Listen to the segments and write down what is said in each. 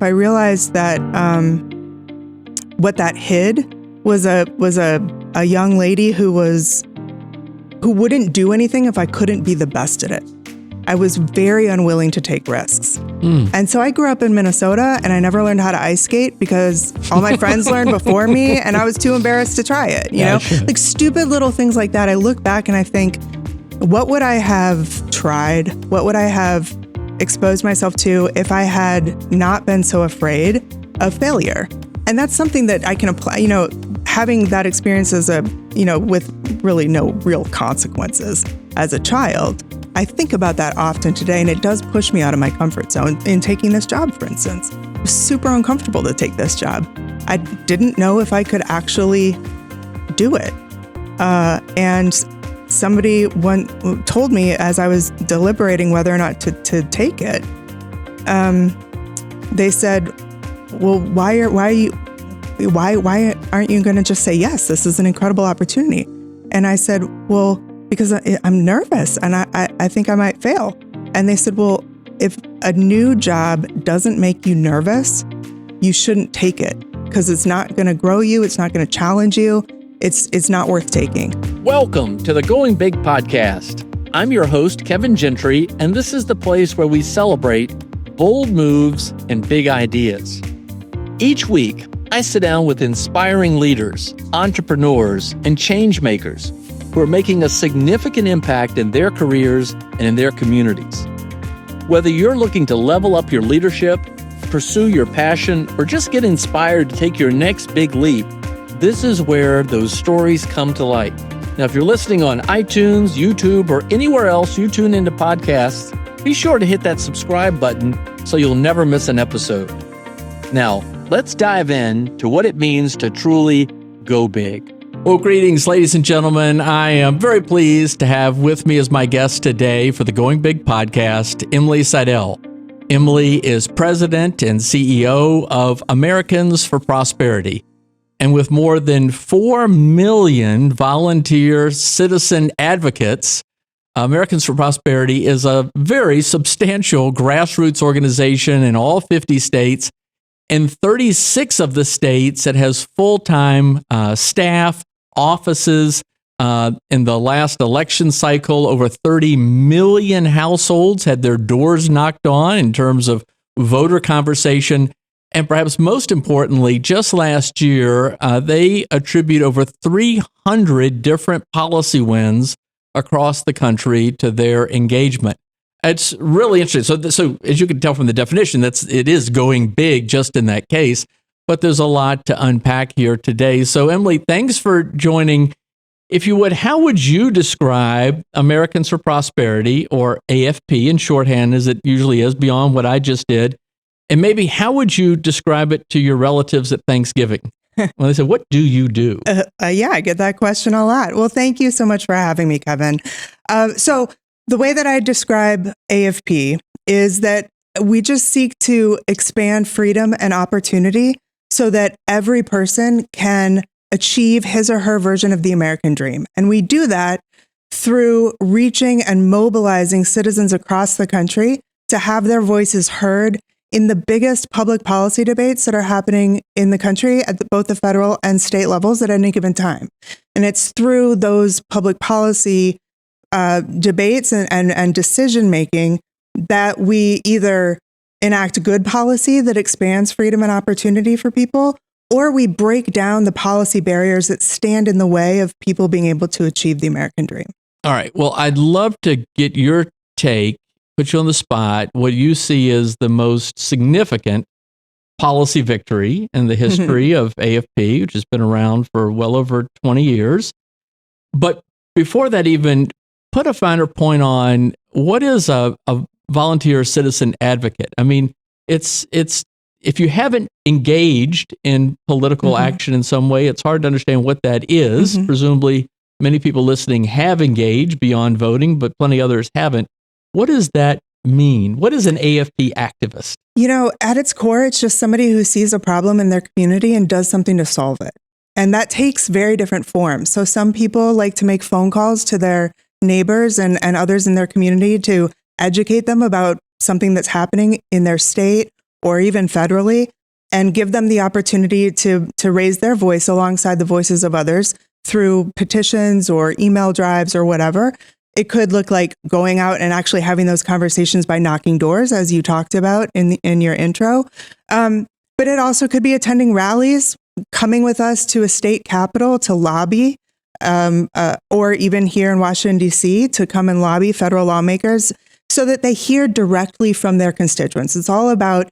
I realized that what that hid was a young lady who wouldn't do anything if I couldn't be the best at it. I was very unwilling to take risks. And so I grew up in Minnesota and I never learned how to ice skate because all my friends learned before me and I was too embarrassed to try it, you know? Sure. Like stupid little things like that. I look back and I think, what would I have tried? What would I have exposed myself to if I had not been so afraid of failure? And that's something that I can apply, you know, having that experience as with really no real consequences as a child. I think about that often today, and it does push me out of my comfort zone in taking this job, for instance. It was super uncomfortable to take this job. I didn't know if I could actually do it. And somebody told me as I was deliberating whether or not to take it, they said, well, why aren't you going to just say yes? This is an incredible opportunity. And I said, well, because I'm nervous and I think I might fail. And they said, well, if a new job doesn't make you nervous, you shouldn't take it because it's not going to grow you. It's not going to challenge you. It's not worth taking. Welcome to the Going Big podcast. I'm your host, Kevin Gentry, and this is the place where we celebrate bold moves and big ideas. Each week, I sit down with inspiring leaders, entrepreneurs, and change makers who are making a significant impact in their careers and in their communities. Whether you're looking to level up your leadership, pursue your passion, or just get inspired to take your next big leap, this is where those stories come to light. Now, if you're listening on iTunes, YouTube, or anywhere else you tune into podcasts, be sure to hit that subscribe button so you'll never miss an episode. Now, let's dive in to what it means to truly go big. Well, greetings, ladies and gentlemen. I am very pleased to have with me as my guest today for the Going Big podcast, Emily Seidel. Emily is president and CEO of Americans for Prosperity. And with more than 4 million volunteer citizen advocates, Americans for Prosperity is a very substantial grassroots organization in all 50 states. In 36 of the states, it has full-time staff, offices. In the last election cycle, over 30 million households had their doors knocked on in terms of voter conversation. And perhaps most importantly, just last year, they attribute over 300 different policy wins across the country to their engagement. It's really interesting. So as you can tell from the definition, it is going big just in that case, but there's a lot to unpack here today. So Emily, thanks for joining. If you would, how would you describe Americans for Prosperity, or AFP in shorthand as it usually is, beyond what I just did? And maybe how would you describe it to your relatives at Thanksgiving? When they say, what do you do? Yeah, I get that question a lot. Well, thank you so much for having me, Kevin. So the way that I describe AFP is that we just seek to expand freedom and opportunity so that every person can achieve his or her version of the American dream. And we do that through reaching and mobilizing citizens across the country to have their voices heard in the biggest public policy debates that are happening in the country at both the federal and state levels at any given time. And it's through those public policy debates and decision making that we either enact good policy that expands freedom and opportunity for people, or we break down the policy barriers that stand in the way of people being able to achieve the American dream. All right. Well, I'd love to get your take, put you on the spot, what you see as the most significant policy victory in the history of AFP, which has been around for well over 20 years. But before that, even put a finer point on what is a volunteer citizen advocate. I mean, it's if you haven't engaged in political action in some way, it's hard to understand what that is. Presumably, many people listening have engaged beyond voting, but plenty others haven't. What does that mean? What is an AFP activist? You know, at its core, it's just somebody who sees a problem in their community and does something to solve it. And that takes very different forms. So some people like to make phone calls to their neighbors and others in their community to educate them about something that's happening in their state or even federally, and give them the opportunity to raise their voice alongside the voices of others through petitions or email drives or whatever. It could look like going out and actually having those conversations by knocking doors, as you talked about in your intro. But it also could be attending rallies, coming with us to a state capitol to lobby, or even here in Washington, D.C., to come and lobby federal lawmakers so that they hear directly from their constituents. It's all about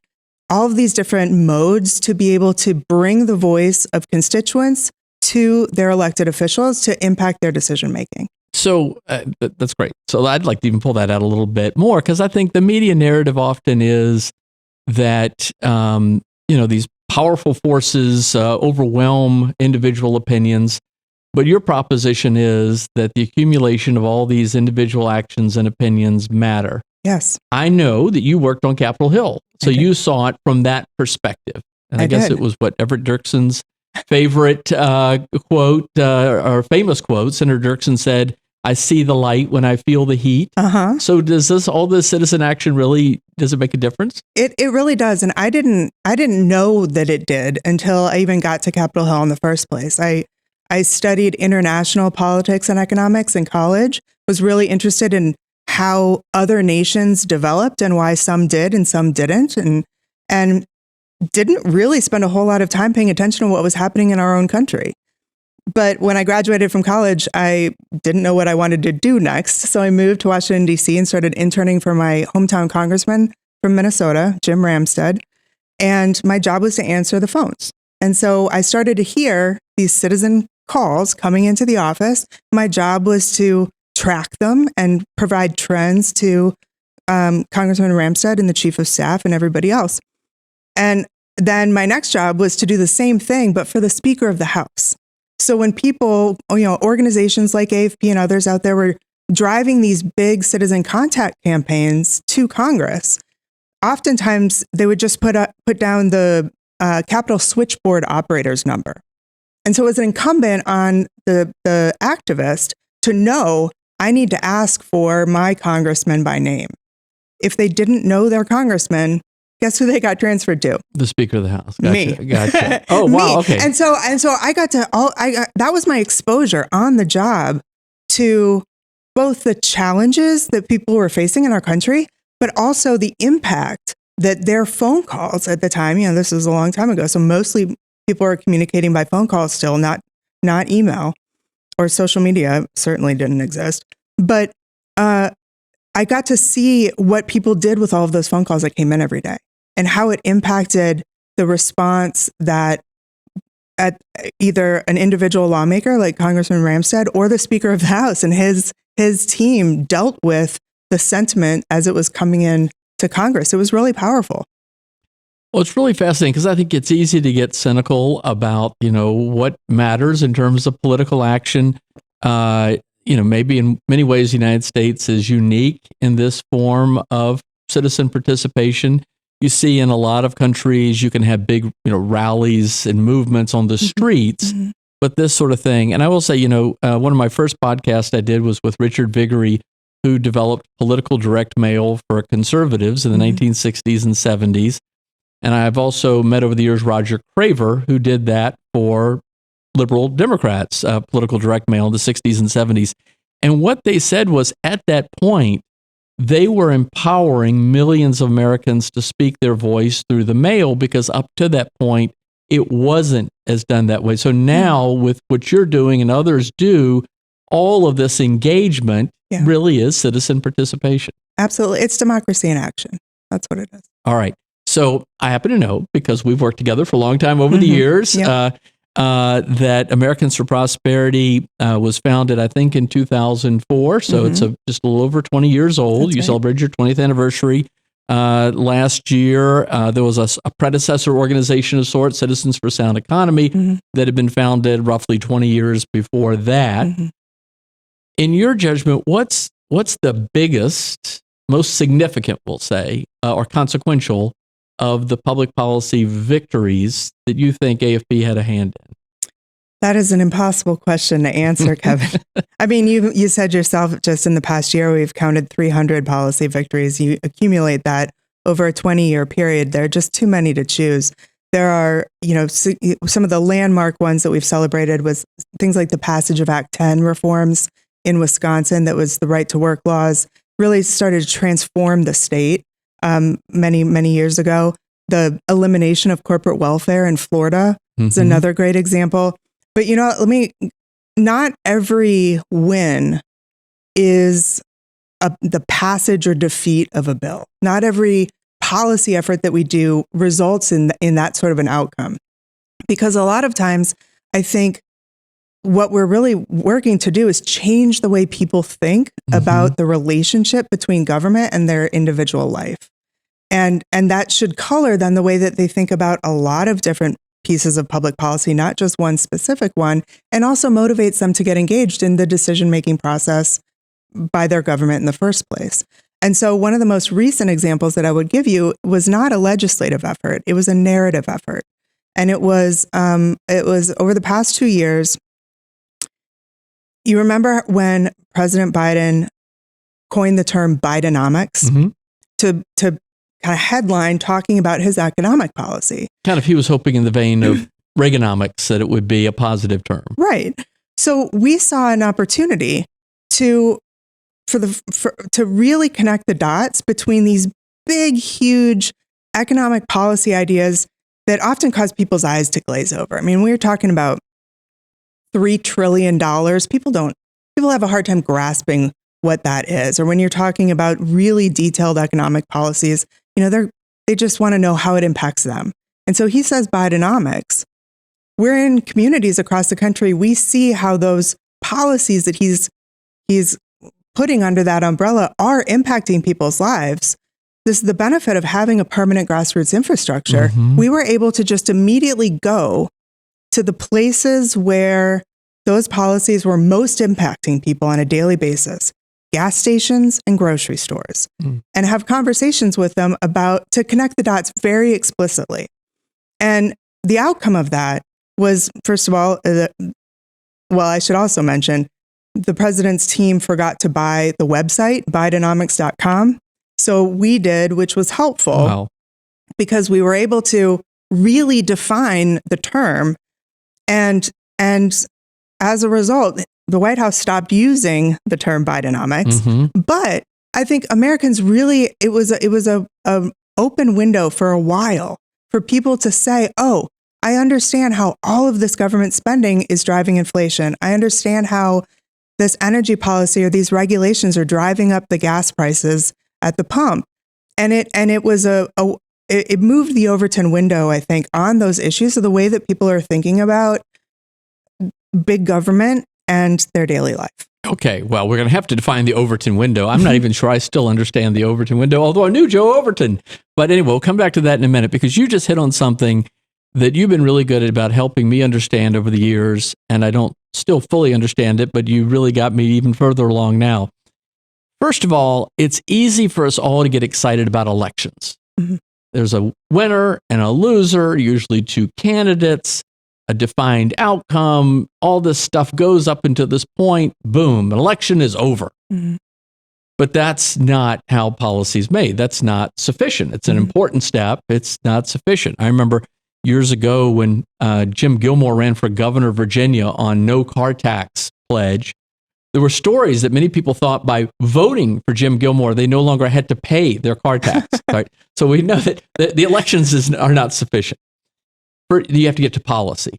all of these different modes to be able to bring the voice of constituents to their elected officials to impact their decision making. So that's great. So I'd like to even pull that out a little bit more, because I think the media narrative often is that, these powerful forces overwhelm individual opinions. But your proposition is that the accumulation of all these individual actions and opinions matter. Yes. I know that you worked on Capitol Hill, so you saw it from that perspective. And I guess it was Everett Dirksen's favorite quote, or famous quote. Senator Dirksen said, "I see the light when I feel the heat." So does all this citizen action does it make a difference? It really does. And I didn't know that it did until I even got to Capitol Hill in the first place. I studied international politics and economics in college, was really interested in how other nations developed and why some did and some didn't, and didn't really spend a whole lot of time paying attention to what was happening in our own country. But when I graduated from college, I didn't know what I wanted to do next. So I moved to Washington, D.C. and started interning for my hometown congressman from Minnesota, Jim Ramstad. And my job was to answer the phones. And so I started to hear these citizen calls coming into the office. My job was to track them and provide trends to Congressman Ramstad and the chief of staff and everybody else. And then my next job was to do the same thing, but for the Speaker of the House. So when people, organizations like AFP and others out there were driving these big citizen contact campaigns to Congress, oftentimes they would just put down the Capitol switchboard operator's number. And so it was incumbent on the activist to know, I need to ask for my congressman by name. If they didn't know their congressman, guess who they got transferred to? The Speaker of the House. Gotcha. Me. Gotcha. Oh, wow. Okay. And so I got to that was my exposure on the job to both the challenges that people were facing in our country, but also the impact that their phone calls at the time, this was a long time ago. So mostly people are communicating by phone calls still, not email, or social media certainly didn't exist. But I got to see what people did with all of those phone calls that came in every day, and how it impacted the response that at either an individual lawmaker like Congressman Ramstad or the Speaker of the House and his team dealt with the sentiment as it was coming in to Congress. It was really powerful. Well, it's really fascinating, because I think it's easy to get cynical about, what matters in terms of political action. Maybe in many ways, the United States is unique in this form of citizen participation. You see in a lot of countries, you can have big, rallies and movements on the streets, but this sort of thing. And I will say, one of my first podcasts I did was with Richard Viguerie, who developed political direct mail for conservatives in the 1960s and 70s. And I've also met over the years Roger Craver, who did that for liberal Democrats, political direct mail in the 60s and 70s. And what they said was, at that point, they were empowering millions of Americans to speak their voice through the mail, because up to that point, it wasn't as done that way. So now, with what you're doing and others do, all of this engagement really is citizen participation. Absolutely. It's democracy in action. That's what it is. All right. So I happen to know, because we've worked together for a long time over the years, that Americans for Prosperity was founded, I think, in 2004. So it's just a little over 20 years old. That's you celebrated your 20th anniversary last year. There was a predecessor organization of sorts, Citizens for Sound Economy, that had been founded roughly 20 years before that. In your judgment, what's the biggest, most significant, we'll say, or consequential of the public policy victories that you think AFP had a hand in? That is an impossible question to answer, Kevin. I mean, you said yourself, just in the past year, we've counted 300 policy victories. You accumulate that over a 20-year period. There are just too many to choose. There are, some of the landmark ones that we've celebrated was things like the passage of Act 10 reforms in Wisconsin. That was the right to work laws, really started to transform the state many, many years ago. The elimination of corporate welfare in Florida is another great example. But, not every win is the passage or defeat of a bill. Not every policy effort that we do results in that sort of an outcome. Because a lot of times, I think what we're really working to do is change the way people think about the relationship between government and their individual life. And that should color then the way that they think about a lot of different pieces of public policy, not just one specific one, and also motivates them to get engaged in the decision-making process by their government in the first place. And so one of the most recent examples that I would give you was not a legislative effort. It was a narrative effort. And it was over the past 2 years. You remember when President Biden coined the term Bidenomics to kind of headline talking about his economic policy. Kind of, he was hoping in the vein of Reaganomics that it would be a positive term. Right. So we saw an opportunity to really connect the dots between these big, huge economic policy ideas that often cause people's eyes to glaze over. I mean, we were talking about $3 trillion. People have a hard time grasping what that is. Or when you're talking about really detailed economic policies, they just want to know how it impacts them. And so he says Bidenomics. We're in communities across the country. We see how those policies that he's putting under that umbrella are impacting people's lives. This is the benefit of having a permanent grassroots infrastructure. We were able to just immediately go to the places where those policies were most impacting people on a daily basis, gas stations and grocery stores, and have conversations with them to connect the dots very explicitly. And the outcome of that was, first of all, I should also mention, the president's team forgot to buy the website, Bidenomics.com. So we did, which was helpful because we were able to really define the term. And as a result, the White House stopped using the term Bidenomics. But I think Americans really, it was a open window for a while for people to say, oh, I understand how all of this government spending is driving inflation. I understand how this energy policy or these regulations are driving up the gas prices at the pump. And it was it moved the Overton window, I think, on those issues of the way that people are thinking about big government and their daily life. Okay, well, we're going to have to define the Overton window. I'm not even sure I still understand the Overton window, although I knew Joe Overton. But anyway, we'll come back to that in a minute because you just hit on something that you've been really good at about helping me understand over the years, and I don't still fully understand it, but you really got me even further along now. First of all, it's easy for us all to get excited about elections. There's a winner and a loser, usually two candidates, a defined outcome. All this stuff goes up until this point. Boom, an election is over. But that's not how policy is made. That's not sufficient. It's an important step. It's not sufficient. I remember years ago when Jim Gilmore ran for governor of Virginia on no car tax pledge, there were stories that many people thought by voting for Jim Gilmore, they no longer had to pay their car tax. Right? So we know that the elections are not sufficient. You have to get to policy.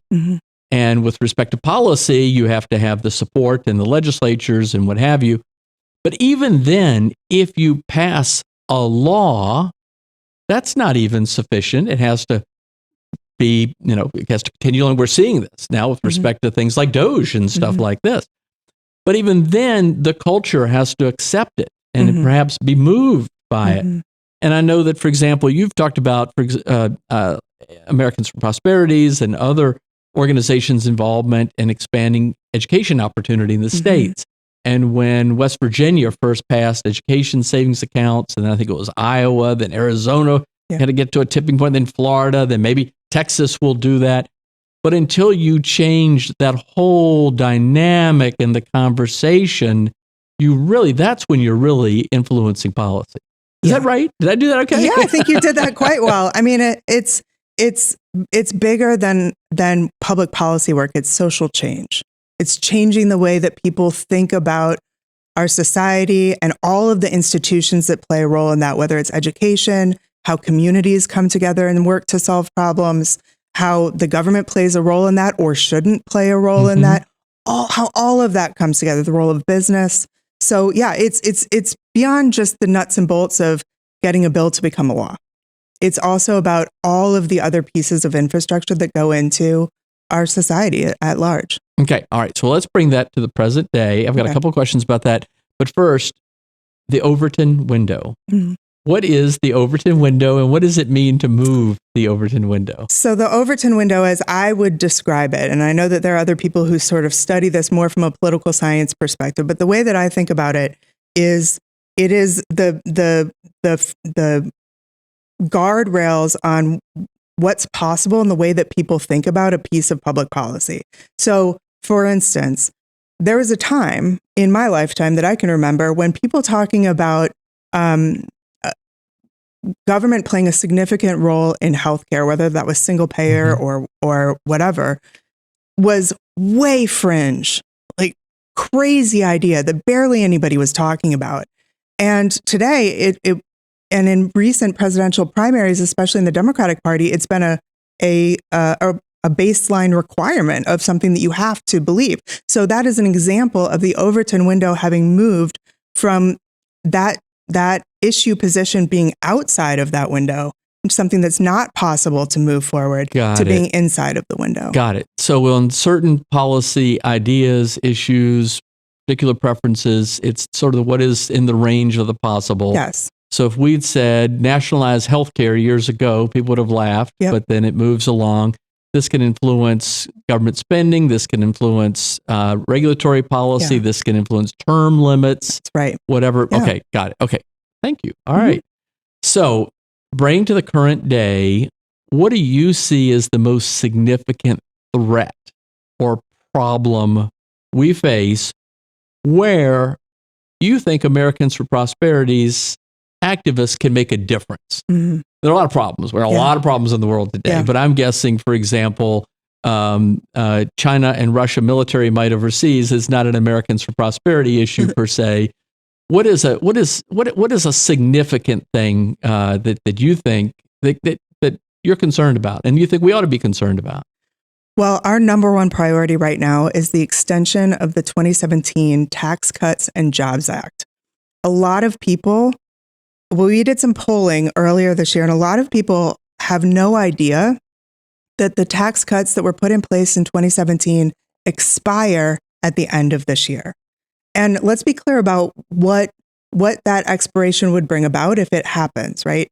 And with respect to policy, you have to have the support in the legislatures and what have you. But even then, if you pass a law, that's not even sufficient. It has to be, it has to continue on. We're seeing this now with respect to things like DOGE and stuff like this. But even then, the culture has to accept it and perhaps be moved by it. And I know that, for example, you've talked about Americans for Prosperities and other organizations' involvement in expanding education opportunity in the states. And when West Virginia first passed education savings accounts, and I think it was Iowa, then Arizona had to get to a tipping point, then Florida, then maybe Texas will do that. But until you change that whole dynamic in the conversation, that's when you're really influencing policy. Is that right? Did I do that okay? Yeah, I think you did that quite well. I mean, it's bigger than public policy work. It's social change. It's changing the way that people think about our society and all of the institutions that play a role in that, whether it's education, how communities come together and work to solve problems, how the government plays a role in that or shouldn't play a role in that, how all of that comes together, the role of business. So yeah, it's beyond just the nuts and bolts of getting a bill to become a law. It's also about all of the other pieces of infrastructure that go into our society at large. Okay. All right. So let's bring that to the present day. I've got a couple of questions about that. But first, the Overton window. Mm-hmm. What is the Overton window and what does it mean to move the Overton window? So the Overton window, as I would describe it, and I know that there are other people who sort of study this more from a political science perspective, but the way that I think about it is the guardrails on what's possible in the way that people think about a piece of public policy. So, for instance, there was a time in my lifetime that I can remember when people talking about government playing a significant role in healthcare, whether that was single payer or whatever, was way fringe, like crazy idea that barely anybody was talking about. And today, and in recent presidential primaries, especially in the Democratic Party, it's been a baseline requirement of something that you have to believe. So that is an example of the Overton window having moved from that issue position being outside of that window, something that's not possible to move forward, being inside of the window. Got it. So on certain policy ideas, issues, particular preferences, it's sort of what is in the range of the possible. Yes. So if we'd said nationalize healthcare years ago, people would have laughed, but then it moves along. This can influence government spending. This can influence regulatory policy. This can influence term limits. That's right. Whatever. Yeah. Okay, got it. Okay, thank you. All right. So bring to the current day, what do you see as the most significant threat or problem we face where you think Americans for Prosperity's activists can make a difference? There are a lot of problems. There are a lot of problems in the world today, but I'm guessing, for example, China and Russia military might overseas is not an Americans for Prosperity issue per se. What is a significant thing that you think that you're concerned about and you think we ought to be concerned about? Well, our number one priority right now is the extension of the 2017 Tax Cuts and Jobs Act. A lot of people, we did some polling earlier this year, and a lot of people have no idea that the tax cuts that were put in place in 2017 expire at the end of this year. And let's be clear about what that expiration would bring about if it happens, right?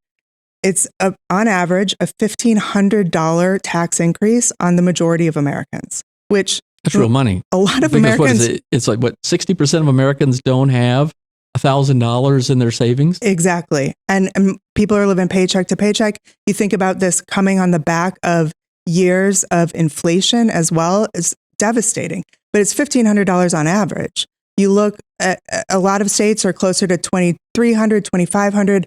It's on average a $1,500 tax increase on the majority of Americans, which that's real money. A lot of Americans. What is it? It's like 60% of Americans don't have $1,000 in their savings. Exactly, and people are living paycheck to paycheck. You think about this coming on the back of years of inflation as well. It's devastating, but it's $1,500 on average. You look at a lot of states are closer to $2,300, $2,500.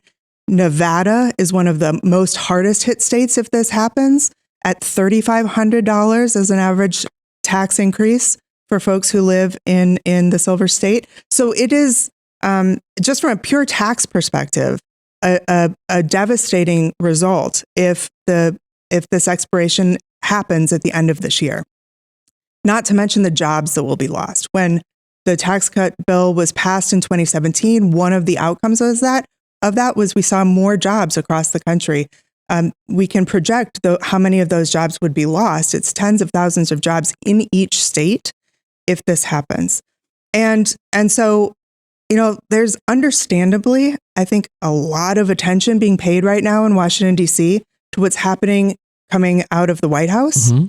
Nevada is one of the most hardest hit states if this happens, at $3,500 as an average tax increase for folks who live in the Silver State. So it is, just from a pure tax perspective, a devastating result if this expiration happens at the end of this year. Not to mention the jobs that will be lost. When the tax cut bill was passed in 2017, one of the outcomes of that was we saw more jobs across the country. We can project how many of those jobs would be lost. It's tens of thousands of jobs in each state if this happens. And so, there's understandably, I think, a lot of attention being paid right now in Washington, D.C. to what's happening coming out of the White House. Mm-hmm.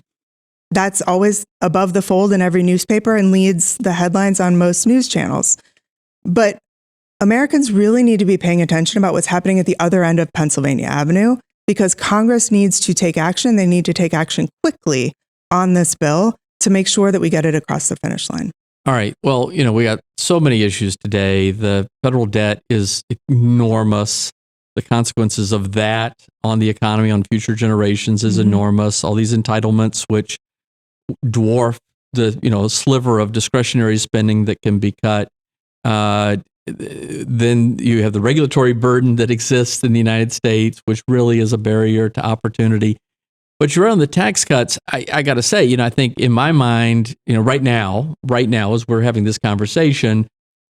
That's always above the fold in every newspaper and leads the headlines on most news channels. But Americans really need to be paying attention about what's happening at the other end of Pennsylvania Avenue, because Congress needs to take action. They need to take action quickly on this bill to make sure that we get it across the finish line. All right. Well, we got so many issues today. The federal debt is enormous. the consequences of that on the economy, on future generations is enormous. All these entitlements, which dwarf the sliver of discretionary spending that can be cut. Then you have the regulatory burden that exists in the United States, which really is a barrier to opportunity. But you're on the tax cuts. I got to say, I think in my mind, right now, as we're having this conversation,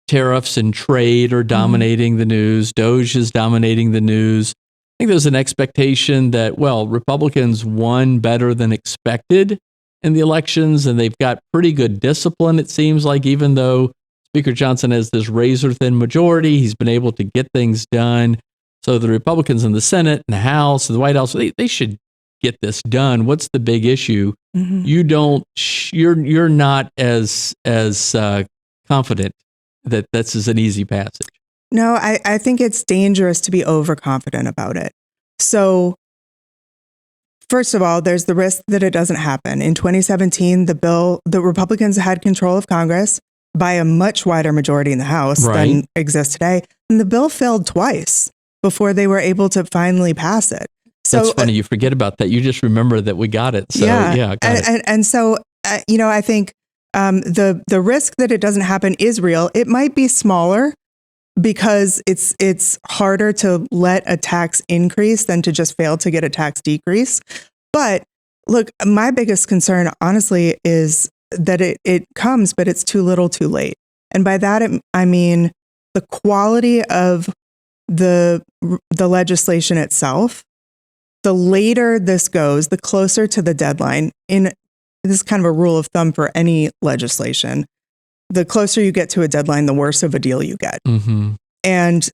tariffs and trade are dominating the news. Doge is dominating the news. I think there's an expectation that, Republicans won better than expected in the elections, and they've got pretty good discipline, it seems like, even though Speaker Johnson has this razor-thin majority, he's been able to get things done. So the Republicans in the Senate and the House and the White House, they should get this done. What's the big issue? You're not as confident that this is an easy passage. No, I think it's dangerous to be overconfident about it. So first of all, there's the risk that it doesn't happen. In 2017, the Republicans had control of Congress by a much wider majority in the House than exists today. And the bill failed twice before they were able to finally pass it. So that's funny. You forget about that. You just remember that we got it. So got it. And so, I think the risk that it doesn't happen is real. It might be smaller because it's harder to let a tax increase than to just fail to get a tax decrease. But look, my biggest concern, honestly, is that it comes, but it's too little too late. And by that, I mean the quality of the legislation itself. The later this goes, the closer to the deadline. This is kind of a rule of thumb for any legislation. The closer you get to a deadline, the worse of a deal you get. And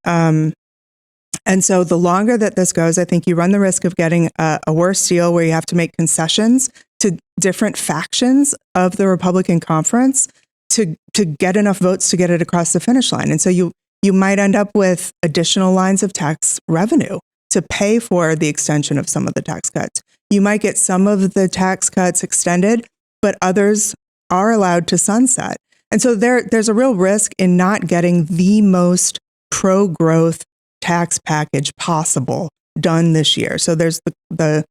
so the longer that this goes, I think you run the risk of getting a worse deal where you have to make concessions to different factions of the Republican conference to get enough votes to get it across the finish line. And so you might end up with additional lines of tax revenue to pay for the extension of some of the tax cuts. You might get some of the tax cuts extended, but others are allowed to sunset. And so there's a real risk in not getting the most pro-growth tax package possible done this year. So there's the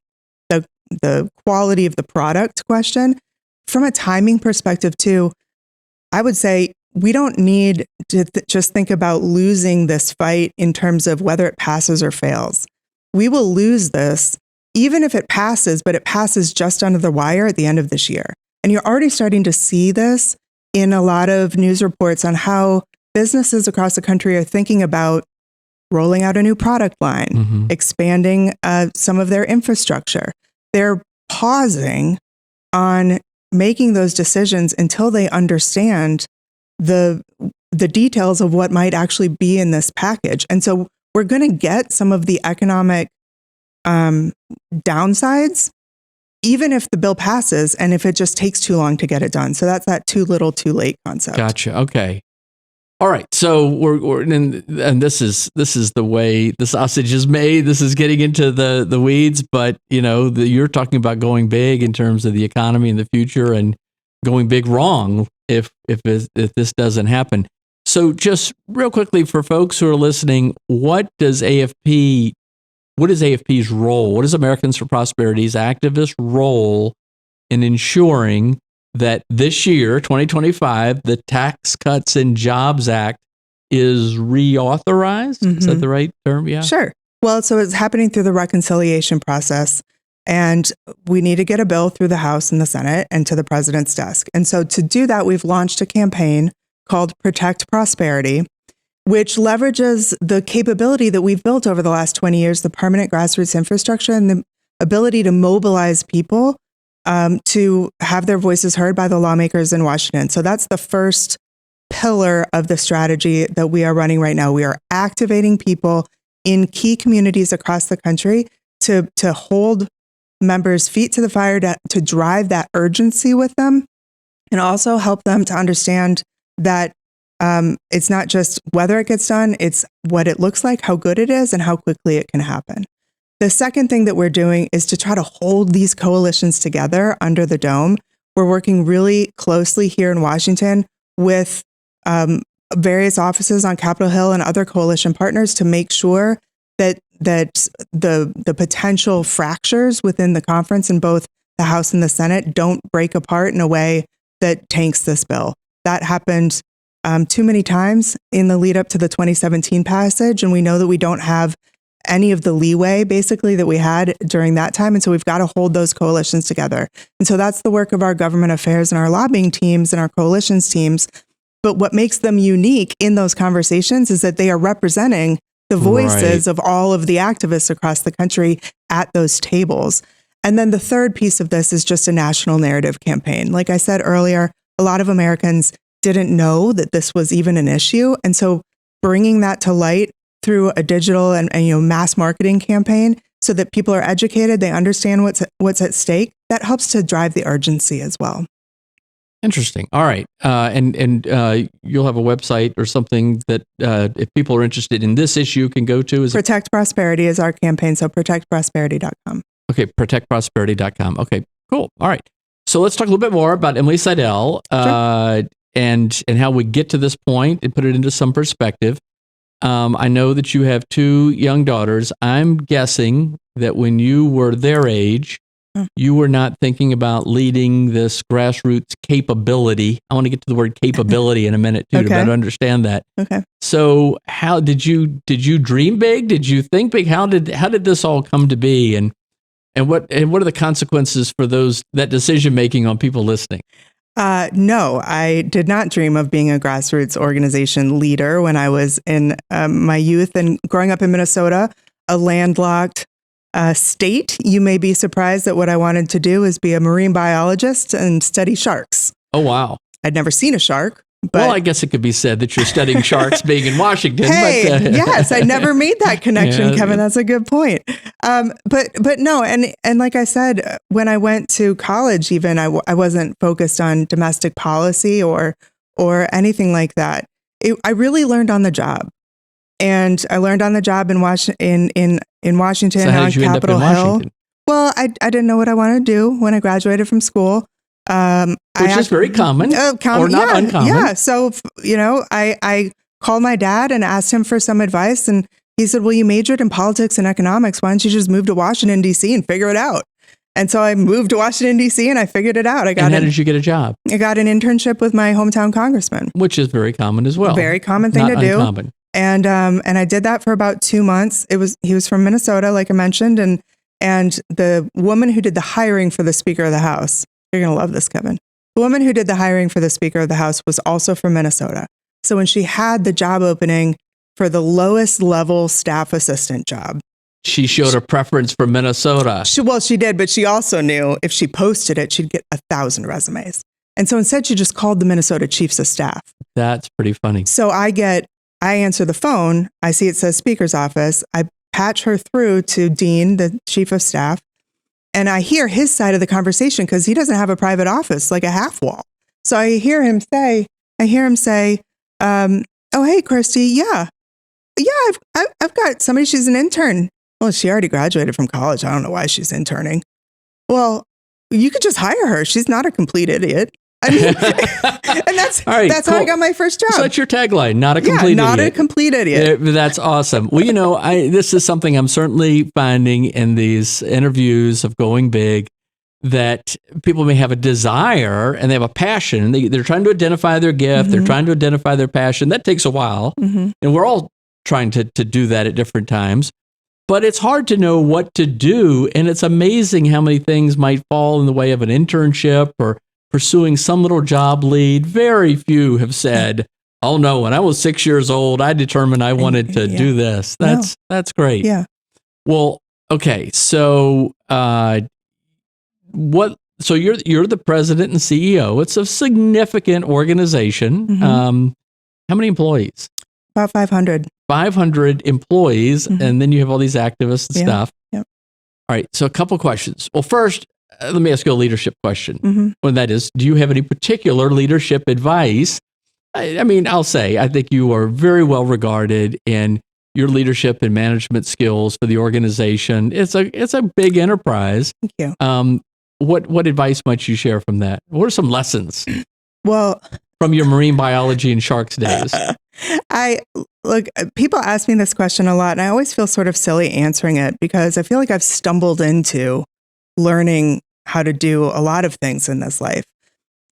quality of the product question. From a timing perspective too, I would say we don't need to just think about losing this fight in terms of whether it passes or fails. We will lose this even if it passes, but it passes just under the wire at the end of this year. And you're already starting to see this in a lot of news reports on how businesses across the country are thinking about rolling out a new product line, expanding some of their infrastructure. They're pausing on making those decisions until they understand the details of what might actually be in this package. And so we're going to get some of the economic downsides, even if the bill passes and if it just takes too long to get it done. So that's that too little, too late concept. Gotcha. Okay. All right. So and this is the way the sausage is made. This is getting into the weeds, but you're talking about going big in terms of the economy in the future and going big wrong if this doesn't happen. So just real quickly for folks who are listening, what is AFP's role? What is Americans for Prosperity's activist role in ensuring that this year, 2025, the Tax Cuts and Jobs Act is reauthorized? Is that the right term? Yeah. Sure. Well, so it's happening through the reconciliation process, and we need to get a bill through the House and the Senate and to the president's desk. And so to do that, we've launched a campaign called Protect Prosperity, which leverages the capability that we've built over the last 20 years, the permanent grassroots infrastructure and the ability to mobilize people to have their voices heard by the lawmakers in Washington. So that's the first pillar of the strategy that we are running right now. We are activating people in key communities across the country to hold members' feet to the fire, to drive that urgency with them, and also help them to understand that it's not just whether it gets done, it's what it looks like, how good it is, and how quickly it can happen. The second thing that we're doing is to try to hold these coalitions together under the dome. We're working really closely here in Washington with various offices on Capitol Hill and other coalition partners to make sure that the potential fractures within the conference in both the House and the Senate don't break apart in a way that tanks this bill. That happened too many times in the lead up to the 2017 passage, and we know that we don't have any of the leeway basically that we had during that time. And so we've got to hold those coalitions together. And so that's the work of our government affairs and our lobbying teams and our coalitions teams. But what makes them unique in those conversations is that they are representing the voices of all of the activists across the country at those tables. And then the third piece of this is just a national narrative campaign. Like I said earlier, a lot of Americans didn't know that this was even an issue. And so bringing that to light through a digital and mass marketing campaign so that people are educated, they understand what's at stake, that helps to drive the urgency as well. Interesting. All right. And you'll have a website or something that if people are interested in this issue can go to? Protect Prosperity is our campaign, so protectprosperity.com. Okay, protectprosperity.com. Okay, cool. All right. So let's talk a little bit more about Emily Seidel and how we get to this point and put it into some perspective. I know that you have 2 young daughters. I'm guessing that when you were their age, you were not thinking about leading this grassroots capability. I want to get to the word capability in a minute too to better understand that. Okay. So how did you dream big? Did you think big? How did this all come to be? And what are the consequences for that decision making on people listening? No, I did not dream of being a grassroots organization leader when I was in my youth and growing up in Minnesota, a landlocked state. You may be surprised that what I wanted to do is be a marine biologist and study sharks. Oh, wow. I'd never seen a shark. But, well, I guess it could be said that you're studying sharks being in Washington. Hey, yes, I never made that connection, Kevin. That's a good point. But no, and like I said, when I went to college, even I wasn't focused on domestic policy or anything like that. I really learned on the job, and I learned on the job in Washington. So how did you end up in Washington? Well, I didn't know what I wanted to do when I graduated from school. Which is very common, or not uncommon. Yeah. So, I called my dad and asked him for some advice. And he said, well, you majored in politics and economics. Why don't you just move to Washington, D.C. and figure it out? And so I moved to Washington, D.C. and I figured it out. And how did you get a job? I got an internship with my hometown congressman. Which is very common as well. Very common thing to do. Uncommon. And I did that for about 2 months. He was from Minnesota, like I mentioned. And the woman who did the hiring for the Speaker of the House, you're going to love this, Kevin. The woman who did the hiring for the Speaker of the House was also from Minnesota. So when she had the job opening for the lowest level staff assistant job, she showed a preference for Minnesota. She did, but she also knew if she posted it, she'd get 1,000 resumes. And so instead, she just called the Minnesota chiefs of staff. That's pretty funny. So I answer the phone. I see it says Speaker's office. I patch her through to Dean, the chief of staff. And I hear his side of the conversation because he doesn't have a private office, like a half wall. So I hear him say, oh, hey, Christy. Yeah, I've got somebody. She's an intern. Well, she already graduated from college. I don't know why she's interning. Well, you could just hire her. She's not a complete idiot. I mean, and that's how I got my first job. So that's your tagline, not a complete idiot. Not a complete idiot. That's awesome. Well, this is something I'm certainly finding in these interviews of going big, that people may have a desire and they have a passion. They're trying to identify their gift. They're trying to identify their passion. That takes a while. And we're all trying to do that at different times. But it's hard to know what to do. And it's amazing how many things might fall in the way of an internship or pursuing some little job lead. Very few have said, oh no, when I was 6 years old, I determined I wanted to do this. That's great. Yeah. Well, okay. So, so you're the president and CEO. It's a significant organization. How many employees? About 500. 500 employees. And then you have all these activists and stuff. Yep. All right. So a couple questions. Well, first, let me ask you a leadership question. And that is, do you have any particular leadership advice? I mean, I'll say, I think you are very well regarded in your leadership and management skills for the organization. It's a big enterprise. Thank you. What advice might you share from that? What are some lessons? Well, from your marine biology and sharks days? People ask me this question a lot, and I always feel sort of silly answering it because I feel like I've stumbled into learning how to do a lot of things in this life.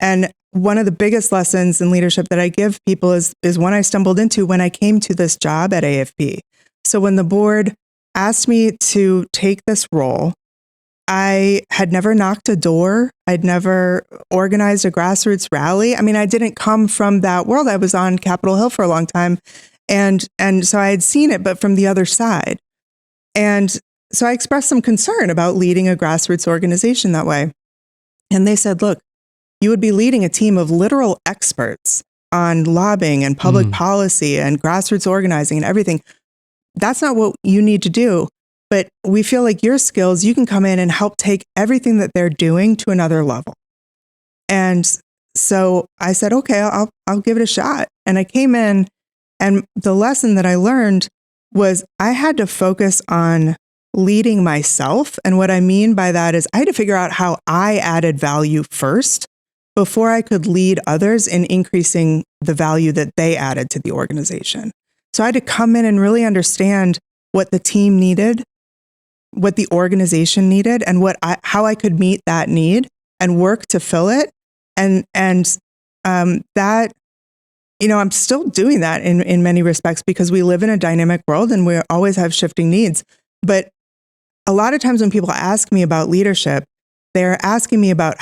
And one of the biggest lessons in leadership that I give people is one I stumbled into when I came to this job at AFP. So when the board asked me to take this role, I had never knocked a door. I'd never organized a grassroots rally. I mean, I didn't come from that world. I was on Capitol Hill for a long time. And so I had seen it, but from the other side. And so I expressed some concern about leading a grassroots organization that way. And they said, look, you would be leading a team of literal experts on lobbying and public policy and grassroots organizing and everything. That's not what you need to do. But we feel like your skills, you can come in and help take everything that they're doing to another level. And so I said, okay, I'll give it a shot. And I came in, and the lesson that I learned was I had to focus on leading myself. And what I mean by that is I had to figure out how I added value first before I could lead others in increasing the value that they added to the organization. So I had to come in and really understand what the team needed, what the organization needed, and how I could meet that need and work to fill it. And that, I'm still doing that in many respects because we live in a dynamic world and we always have shifting needs. But a lot of times when people ask me about leadership, they're asking me about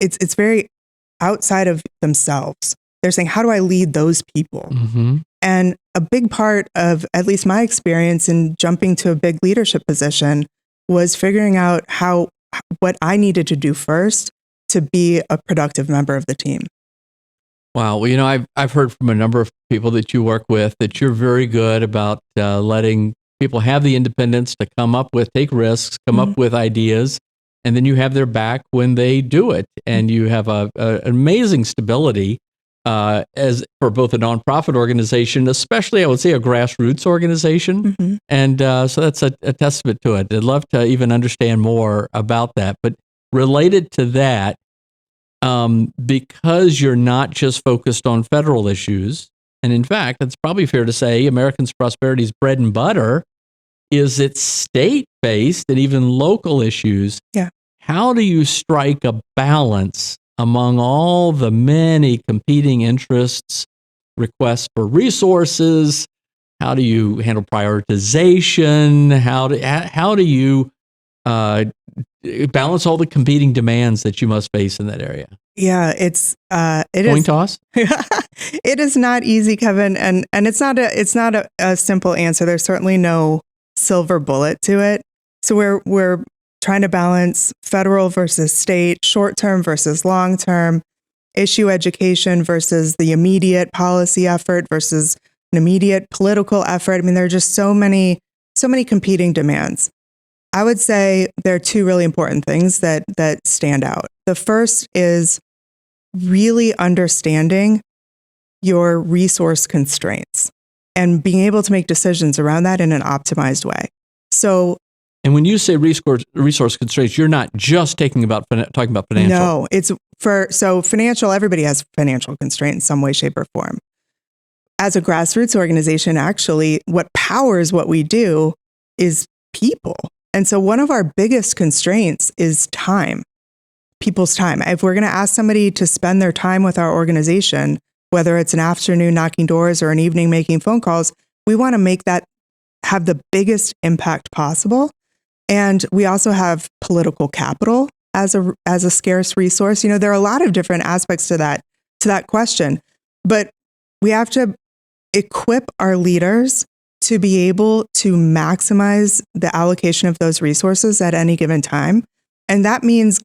it's very outside of themselves. They're saying, how do I lead those people? Mm-hmm. And a big part of at least my experience in jumping to a big leadership position was figuring out what I needed to do first to be a productive member of the team. Wow. Well, I've heard from a number of people that you work with that you're very good about letting people have the independence to take risks, come up with ideas, and then you have their back when they do it. And you have an amazing stability as for both a nonprofit organization, especially I would say a grassroots organization. Mm-hmm. And so that's a testament to it. I'd love to even understand more about that. But related to that, because you're not just focused on federal issues, and in fact, it's probably fair to say Americans' Prosperity's bread and butter is its state-based and even local issues. Yeah. How do you strike a balance among all the many competing interests, requests for resources? How do you handle prioritization? How do you balance all the competing demands that you must face in that area? Yeah, it Coin toss? It is not easy, Kevin, and it's not a simple answer. There's certainly no silver bullet to it. So we're trying to balance federal versus state, short-term versus long-term, issue education versus the immediate policy effort versus an immediate political effort. I mean, there are just so many competing demands. I would say there are two really important things that stand out. The first is really understanding your resource constraints and being able to make decisions around that in an optimized way. So, and when you say resource constraints, you're not just talking about financial. No, it's financial. Everybody has financial constraint in some way, shape, or form. As a grassroots organization, actually, what powers what we do is people. And so one of our biggest constraints is time, people's time. If we're going to ask somebody to spend their time with our organization, whether it's an afternoon knocking doors or an evening making phone calls, we want to make that have the biggest impact possible. And we also have political capital as a scarce resource. There are a lot of different aspects to that question, but we have to equip our leaders to be able to maximize the allocation of those resources at any given time. And that means,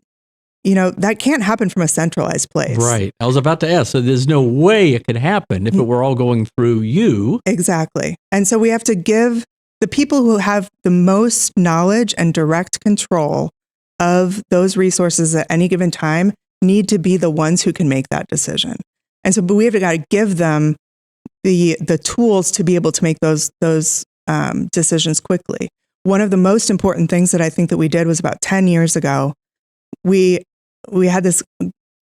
that can't happen from a centralized place. Right. I was about to ask, so there's no way it could happen if it were all going through you. Exactly. And so we have to give the people who have the most knowledge and direct control of those resources at any given time need to be the ones who can make that decision. And so, but we have got to give them the tools to be able to make those decisions quickly. One of the most important things that I think that we did was about 10 years ago, we had this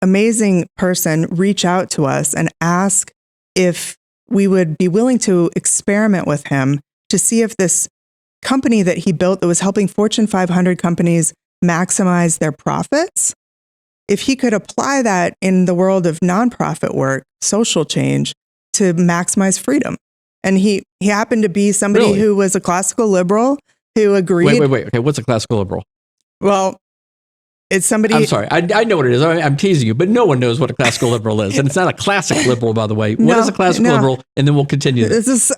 amazing person reach out to us and ask if we would be willing to experiment with him to see if this company that he built that was helping Fortune 500 companies maximize their profits, if he could apply that in the world of nonprofit work, social change, to maximize freedom. And he happened to be somebody who was a classical liberal who agreed. Wait. Okay, what's a classical liberal? Well, it's somebody. I'm sorry. I know what it is. I'm teasing you, but no one knows what a classical liberal is. And it's not a classic liberal, by the way. What is a classical liberal? And then we'll continue. This is,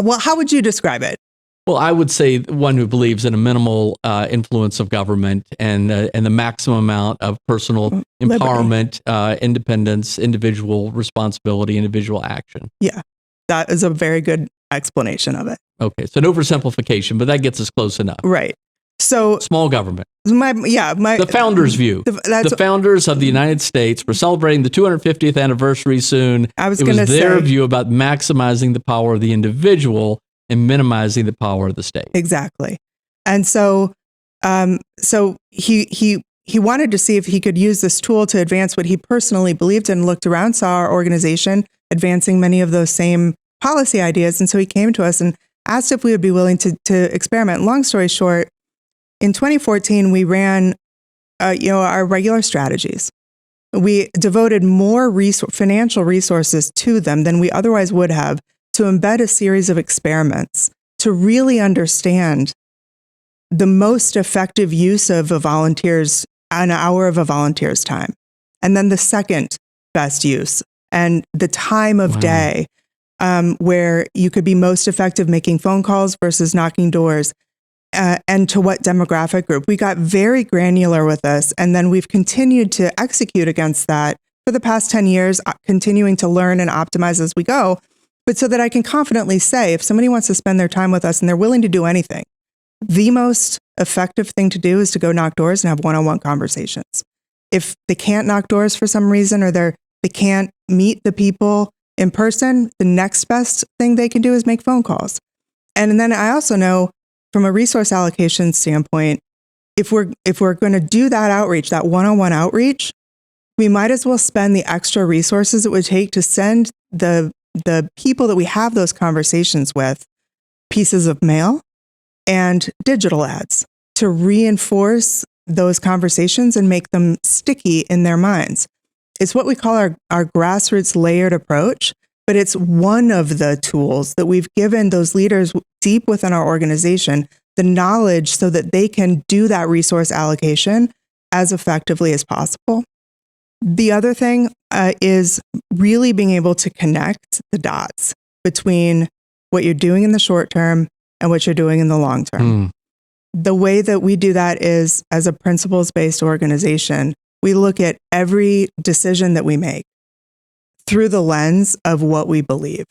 well, how would you describe it? Well, I would say one who believes in a minimal influence of government and the maximum amount of personal empowerment, independence, individual responsibility, individual action. Yeah, that is a very good explanation of it. Okay, so an oversimplification, but that gets us close enough. Right. So small government. The founders' view. The founders of the United States. We're celebrating the 250th anniversary soon. It was their view about maximizing the power of the individual and minimizing the power of the state. Exactly. And so he wanted to see if he could use this tool to advance what he personally believed in, looked around, saw our organization advancing many of those same policy ideas. And so he came to us and asked if we would be willing to experiment. Long story short, in 2014, we ran our regular strategies. We devoted more financial resources to them than we otherwise would have, to embed a series of experiments to really understand the most effective use of an hour of a volunteer's time. And then the second best use and the time of day where you could be most effective making phone calls versus knocking doors, and to what demographic group. We got very granular with this, and then we've continued to execute against that for the past 10 years, continuing to learn and optimize as we go. But so that I can confidently say, if somebody wants to spend their time with us and they're willing to do anything, the most effective thing to do is to go knock doors and have one-on-one conversations. If they can't knock doors for some reason, or they can't meet the people in person, the next best thing they can do is make phone calls. And then I also know from a resource allocation standpoint, if we're going to do that outreach, that one-on-one outreach, we might as well spend the extra resources it would take to send the people that we have those conversations with pieces of mail and digital ads to reinforce those conversations and make them sticky in their minds. It's what we call our grassroots layered approach, but it's one of the tools that we've given those leaders deep within our organization the knowledge so that they can do that resource allocation as effectively as possible. The other thing is really being able to connect the dots between what you're doing in the short term and what you're doing in the long term. The way that we do that is, as a principles-based organization, we look at every decision that we make through the lens of what we believe.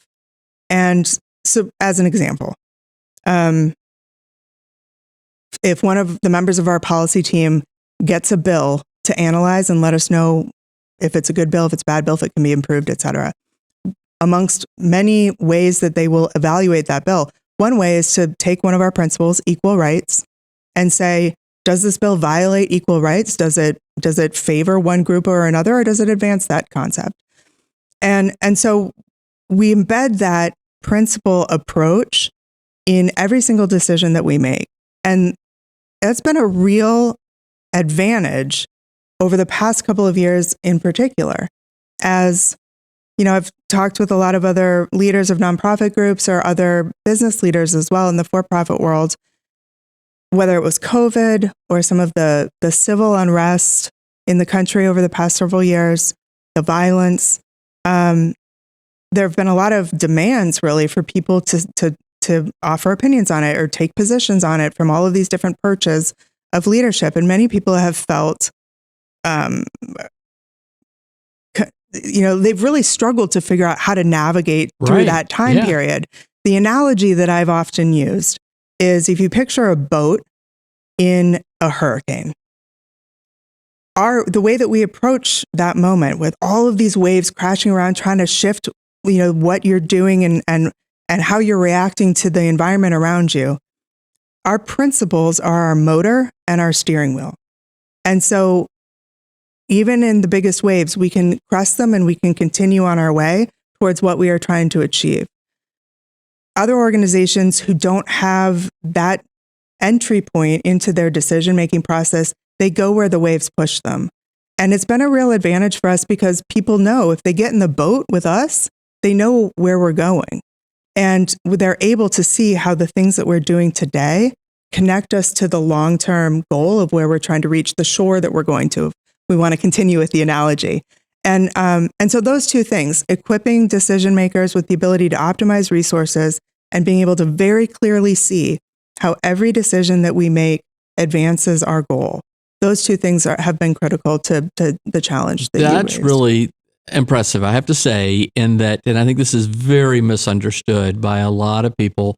And so, as an example, if one of the members of our policy team gets a bill to analyze and let us know if it's a good bill, if it's a bad bill, if it can be improved, et cetera, amongst many ways that they will evaluate that bill, one way is to take one of our principles, equal rights, and say, does this bill violate equal rights? Does it favor one group or another, or does it advance that concept? And so we embed that principle approach in every single decision that we make. And that's been a real advantage over the past couple of years in particular. As you know, I've talked with a lot of other leaders of nonprofit groups or other business leaders as well in the for-profit world, whether it was COVID or some of the civil unrest in the country over the past several years, the violence. There have been a lot of demands really for people to offer opinions on it or take positions on it from all of these different perches of leadership. And many people have felt, they've really struggled to figure out how to navigate through that time period. The analogy that I've often used is if you picture a boat in a hurricane, the way that we approach that moment with all of these waves crashing around, trying to shift, what you're doing and how you're reacting to the environment around you, our principles are our motor and our steering wheel. And so even in the biggest waves, we can crest them and we can continue on our way towards what we are trying to achieve. Other organizations who don't have that entry point into their decision-making process, they go where the waves push them. And it's been a real advantage for us because people know if they get in the boat with us, they know where we're going. And they're able to see how the things that we're doing today connect us to the long-term goal of where we're trying to reach, the shore that we're going to. We want to continue with the analogy. And so those two things, equipping decision makers with the ability to optimize resources and being able to very clearly see how every decision that we make advances our goal. Those two things have been critical to the challenge that That's you raised. really impressive, I have to say, and I think this is very misunderstood by a lot of people.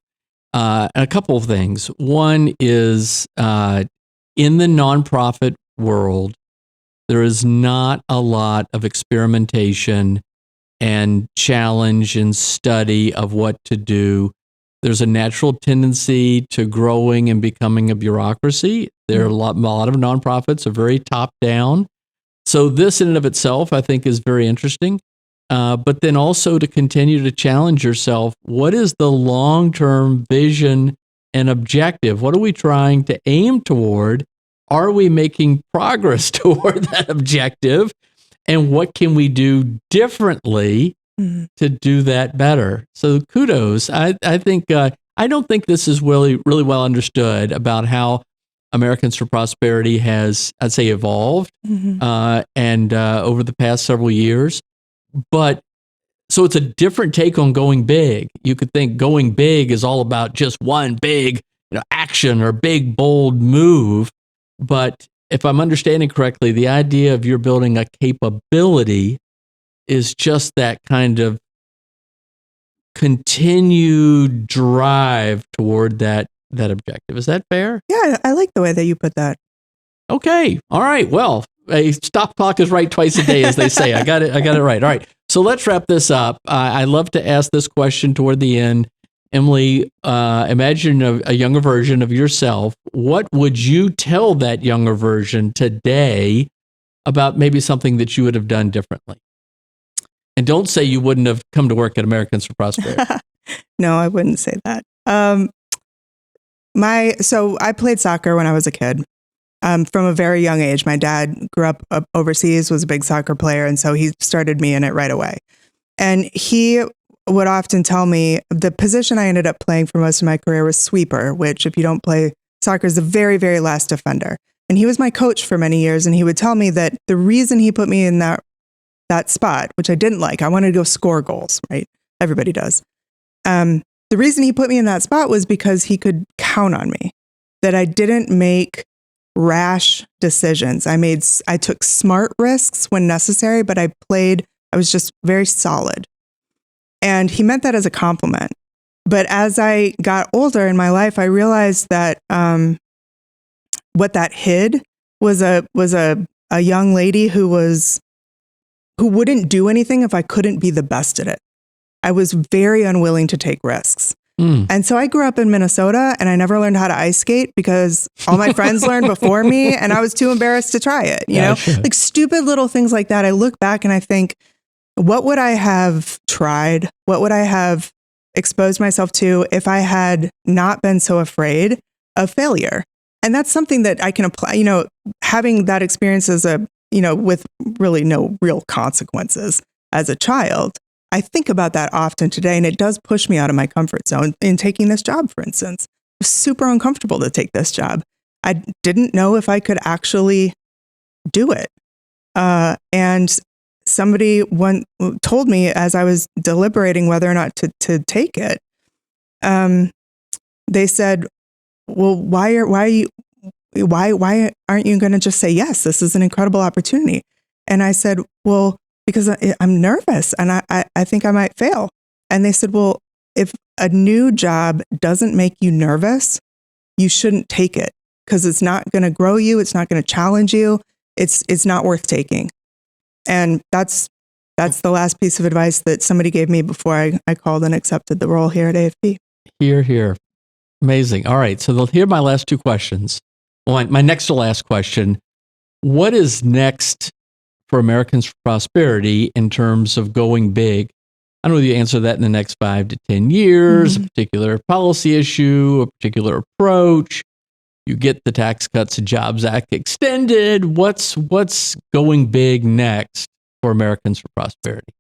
And a couple of things. One is in the nonprofit world, there is not a lot of experimentation and challenge and study of what to do. There's a natural tendency to growing and becoming a bureaucracy. There are a lot of nonprofits are very top down. So this in and of itself, I think, is very interesting. But then also to continue to challenge yourself, what is the long-term vision and objective? What are we trying to aim toward? Are we making progress toward that objective? And what can we do differently to do that better? So kudos. I think I don't think this is really well understood about how Americans for Prosperity has, I'd say, evolved and over the past several years. But so it's a different take on going big. You could think going big is all about just one big action or big, bold move. But if I'm understanding correctly, the idea of you're building a capability is just that kind of continued drive toward that objective. Is that fair? Yeah, I like the way that you put that. Okay. All right. Well, a stop clock is right twice a day, as they say. I got it right. All right. So let's wrap this up. I love to ask this question toward the end. Emily, imagine a younger version of yourself. What would you tell that younger version today about maybe something that you would have done differently? And don't say you wouldn't have come to work at Americans for Prosperity. No, I wouldn't say that. So I played soccer when I was a kid. From a very young age. My dad grew up overseas, was a big soccer player, and so he started me in it right away. And he would often tell me the position I ended up playing for most of my career was sweeper, which if you don't play soccer is the very, very last defender. And he was my coach for many years, and he would tell me that the reason he put me in that spot, which I didn't like, I wanted to go score goals, right? Everybody does. The reason he put me in that spot was because he could count on me, that I didn't make rash decisions. I took smart risks when necessary, but I was just very solid. And he meant that as a compliment. But as I got older in my life, I realized that what that hid was a young lady who wouldn't do anything if I couldn't be the best at it. I was very unwilling to take risks. And so I grew up in Minnesota and I never learned how to ice skate because all my friends learned before me and I was too embarrassed to try it. You know, sure. Like stupid little things like that. I look back and I think, what would I have tried? What would I have exposed myself to if I had not been so afraid of failure? And that's something that I can apply, having that experience with really no real consequences as a child. I think about that often today, and it does push me out of my comfort zone in taking this job, for instance. It was super uncomfortable to take this job. I didn't know if I could actually do it. And somebody told me as I was deliberating whether or not to take it, they said, well, why aren't you going to just say yes? This is an incredible opportunity. And I said, well, because I'm nervous and I think I might fail. And they said, well, if a new job doesn't make you nervous, you shouldn't take it because it's not going to grow you. It's not going to challenge you. It's not worth taking. And that's the last piece of advice that somebody gave me before I called and accepted the role here at AFP. Here. Amazing. All right. So here are my last two questions. My next to last question. What is next for Americans for Prosperity in terms of going big? I don't know if you answer that in the next 5 to 10 years, a particular policy issue, a particular approach. You get the Tax Cuts and Jobs Act extended. What's going big next for Americans for Prosperity?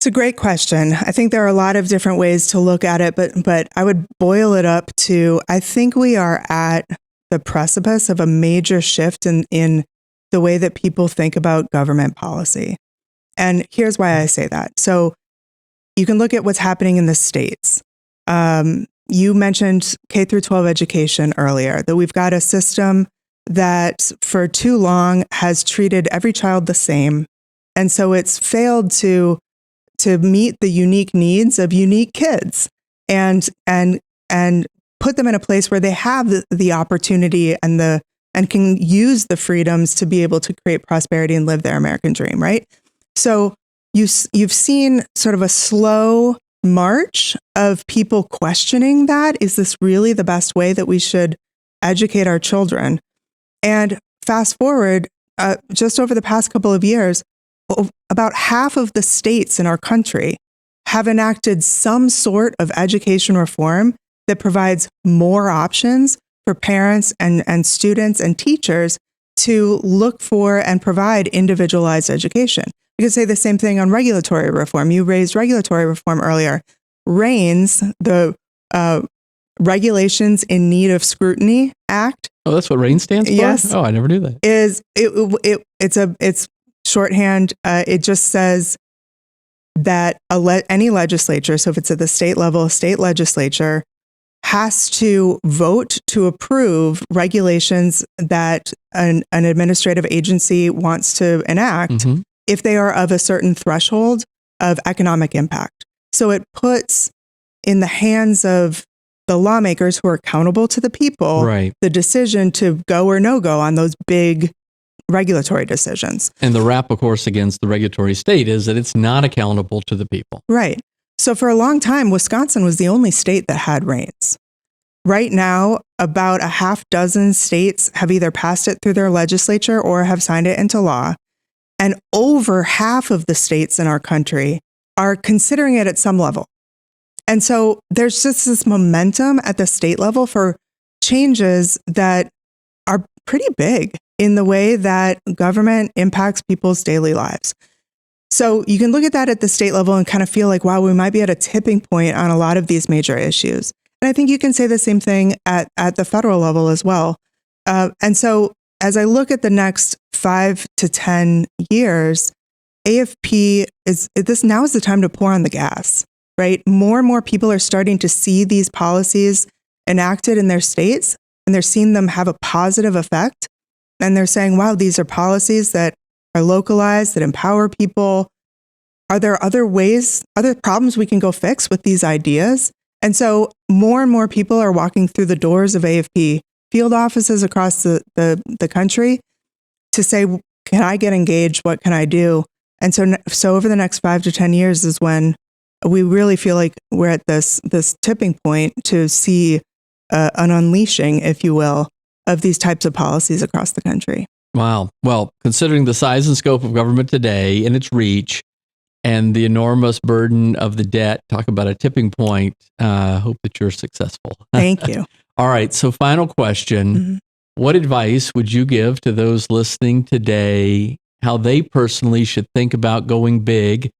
It's a great question. I think there are a lot of different ways to look at it, but I would boil it up to, I think we are at the precipice of a major shift in the way that people think about government policy. And here's why I say that. So you can look at what's happening in the states. You mentioned K through 12 education earlier, that we've got a system that for too long has treated every child the same. And so it's failed to meet the unique needs of unique kids and put them in a place where they have the opportunity and can use the freedoms to be able to create prosperity and live their American dream, right? So you've seen sort of a slow march of people questioning that. Is this really the best way that we should educate our children? And fast forward, just over the past couple of years, about half of the states in our country have enacted some sort of education reform that provides more options for parents and students and teachers to look for and provide individualized education. You could say the same thing on regulatory reform. You raised regulatory reform earlier. RAINS, the Regulations in Need of Scrutiny Act. Oh, that's what RAINS stands for? Yes. Oh, I never knew that. It's shorthand. It just says that any legislature, so if it's at the state level, a state legislature has to vote to approve regulations that an administrative agency wants to enact if they are of a certain threshold of economic impact. So it puts in the hands of the lawmakers who are accountable to the people the decision to go or no go on those big regulatory decisions. And the rap, of course, against the regulatory state is that it's not accountable to the people. Right. So for a long time, Wisconsin was the only state that had RAINS. Right now, about a half dozen states have either passed it through their legislature or have signed it into law. And over half of the states in our country are considering it at some level. And so there's just this momentum at the state level for changes that are pretty big in the way that government impacts people's daily lives. So you can look at that at the state level and kind of feel like, wow, we might be at a tipping point on a lot of these major issues. And I think you can say the same thing at the federal level as well. And so as I look at the next 5 to 10 years, AFP is the time to pour on the gas, right? More and more people are starting to see these policies enacted in their states, and they're seeing them have a positive effect. And they're saying, wow, these are policies that are localized, that empower people. Are there other problems we can go fix with these ideas? And so more and more people are walking through the doors of AFP field offices across the country to say, can I get engaged? What can I do? And so over the next 5 to 10 years is when we really feel like we're at this tipping point to see an unleashing, if you will, of these types of policies across the country. Wow. Well, considering the size and scope of government today and its reach and the enormous burden of the debt, talk about a tipping point. Hope that you're successful. Thank you. All right. So final question. What advice would you give to those listening today, how they personally should think about going big?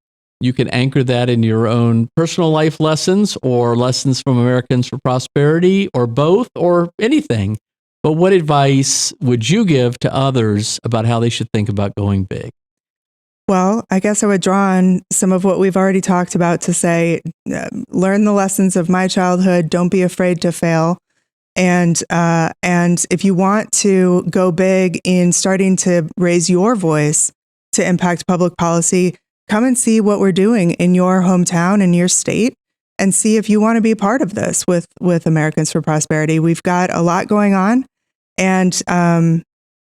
You can anchor that in your own personal life lessons or lessons from Americans for Prosperity or both or anything. But what advice would you give to others about how they should think about going big? Well, I guess I would draw on some of what we've already talked about to say, learn the lessons of my childhood. Don't be afraid to fail. And if you want to go big in starting to raise your voice to impact public policy, come and see what we're doing in your hometown, in your state, and see if you want to be part of this with Americans for Prosperity. We've got a lot going on, and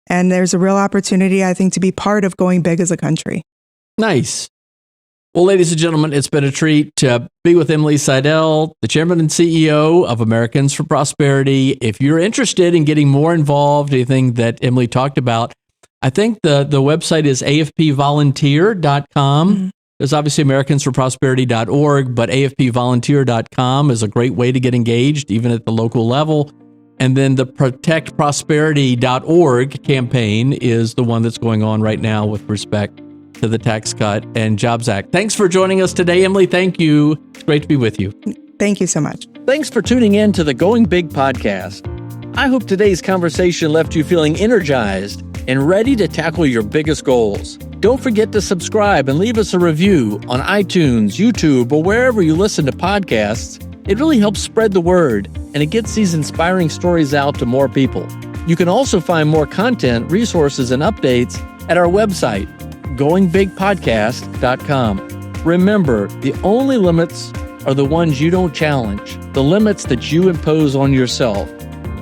there's a real opportunity, I think, to be part of going big as a country. Nice. Well, ladies and gentlemen, it's been a treat to be with Emily Seidel, the chairman and CEO of Americans for Prosperity. If you're interested in getting more involved, anything that Emily talked about, I think the website is afpvolunteer.com. There's obviously americansforprosperity.org, but afpvolunteer.com is a great way to get engaged, even at the local level. And then the protectprosperity.org campaign is the one that's going on right now with respect to the Tax Cut and Jobs Act. Thanks for joining us today, Emily. Thank you. It's great to be with you. Thank you so much. Thanks for tuning in to the Going Big podcast. I hope today's conversation left you feeling energized and ready to tackle your biggest goals. Don't forget to subscribe and leave us a review on iTunes, YouTube, or wherever you listen to podcasts. It really helps spread the word, and it gets these inspiring stories out to more people. You can also find more content, resources, and updates at our website, goingbigpodcast.com. Remember, the only limits are the ones you don't challenge, the limits that you impose on yourself.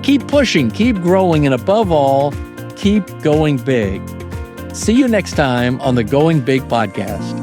Keep pushing, keep growing, and above all, keep going big. See you next time on the Going Big podcast.